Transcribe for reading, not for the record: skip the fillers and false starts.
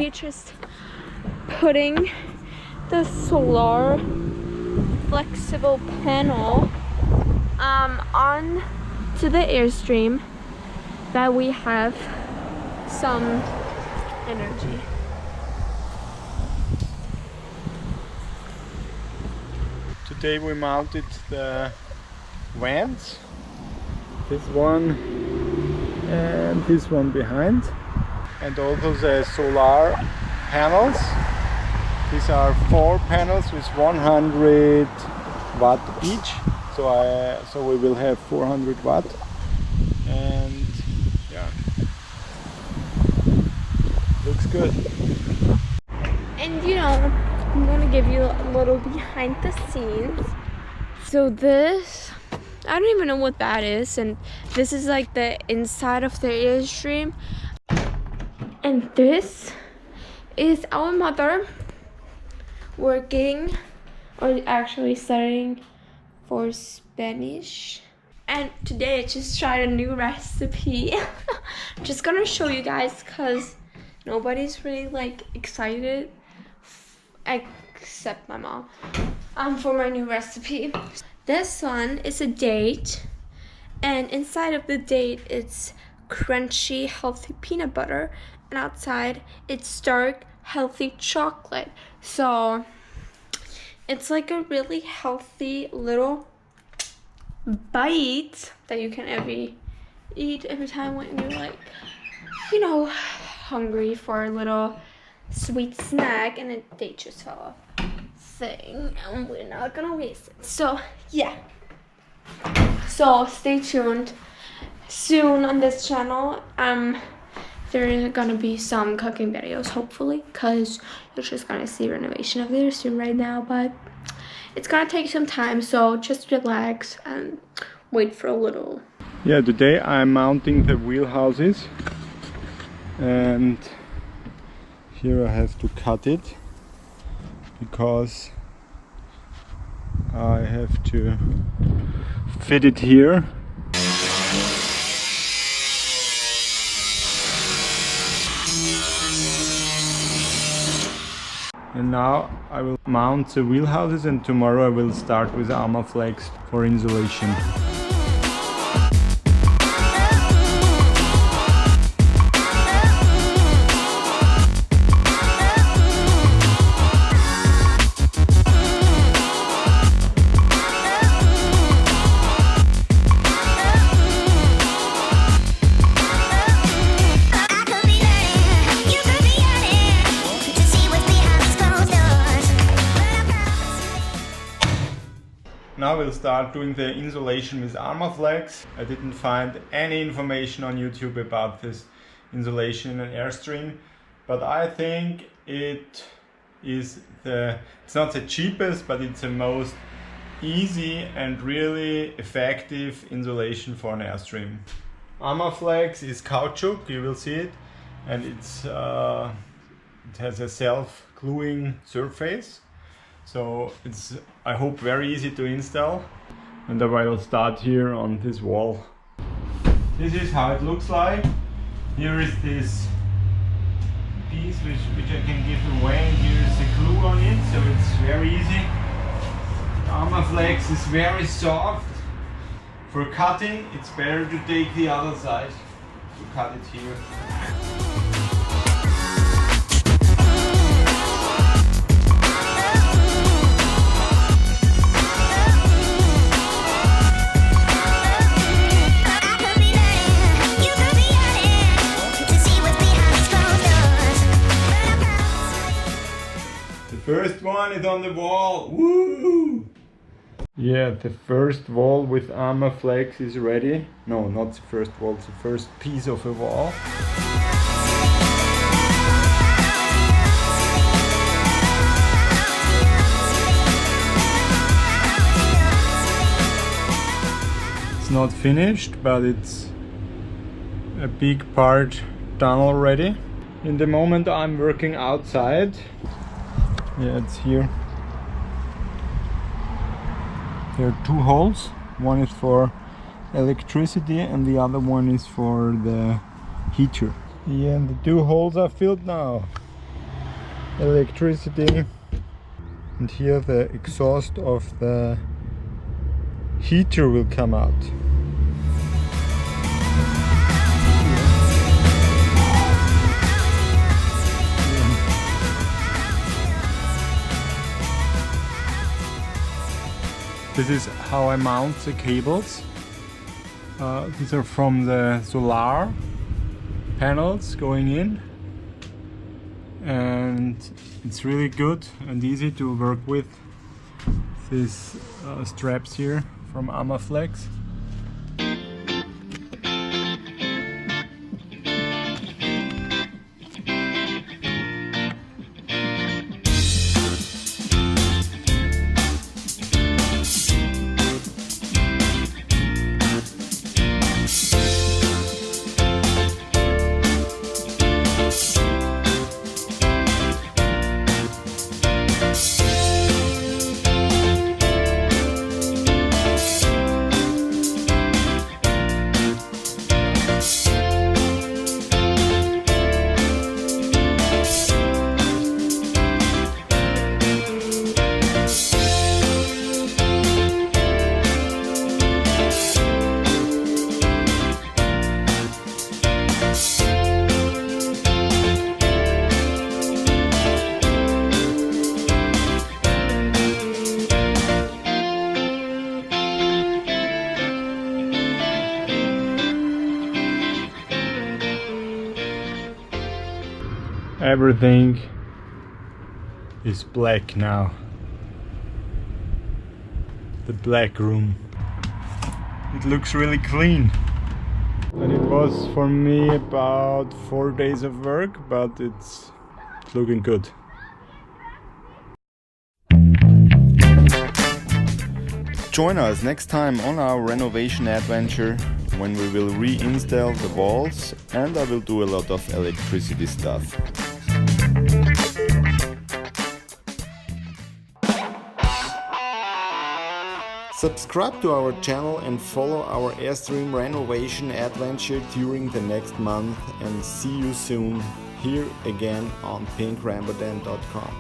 we're just putting the solar flexible panel on to the Airstream that we have some energy. Today we mounted the vents, this one and this one behind, and also the solar panels. These are 4 panels with 100 watt each, so we will have 400 watt, and yeah, looks good. And you know, I'm gonna give you a little behind the scenes. So this, I don't even know what that is, and this is like the inside of the Airstream, and this is our mother working, or actually studying for Spanish. And today I just tried a new recipe. I'm just gonna show you guys because nobody's really like excited except my mom for my new recipe. This one is a date, and inside of the date it's crunchy healthy peanut butter, and outside it's dark healthy chocolate. So it's like a really healthy little bite that you can eat every time when you're like, you know, hungry for a little sweet snack, and a date just fell off thing, and we're not gonna waste it. So yeah, so stay tuned. Soon on this channel there are gonna be some cooking videos, hopefully, because you're just gonna see renovation of the Airstream right now, but it's gonna take some time, so just relax and wait for a little. Yeah, today I'm mounting the wheel houses, and here I have to cut it because I have to fit it here. And now I will mount the wheel houses, and tomorrow I will start with Armaflex for insulation. Now we'll start doing the insulation with Armaflex. I didn't find any information on YouTube about this insulation and Airstream, but I think it's not the cheapest, but it's the most easy and really effective insulation for an Airstream. Armaflex is caoutchouc, you will see it, and it has a self-gluing surface. So it's, I hope, very easy to install, and I will start here on this wall. This is how it looks like. Here is this piece which I can give away, and here is the glue on it, so it's very easy. Armaflex is very soft. For cutting, it's better to take the other side to cut it here. First one is on the wall. Woo! Yeah, the first wall with Armaflex is ready. No, not the first wall, it's the first piece of a wall. It's not finished, but it's a big part done already. In the moment I'm working outside. Yeah, it's here. There are 2 holes. One is for electricity and the other one is for the heater. Yeah, and the 2 holes are filled now. electricity, and here the exhaust of the heater will come out. This is how I mount the cables. These are from the solar panels going in, and it's really good and easy to work with. These straps here from Armaflex. Everything is black now. The black room. It looks really clean. And it was for me about 4 days of work, but it's looking good. Join us next time on our renovation adventure, when we will reinstall the walls and I will do a lot of electricity stuff. Subscribe to our channel and follow our Airstream renovation adventure during the next month, and see you soon here again on Pinkrambutan.com.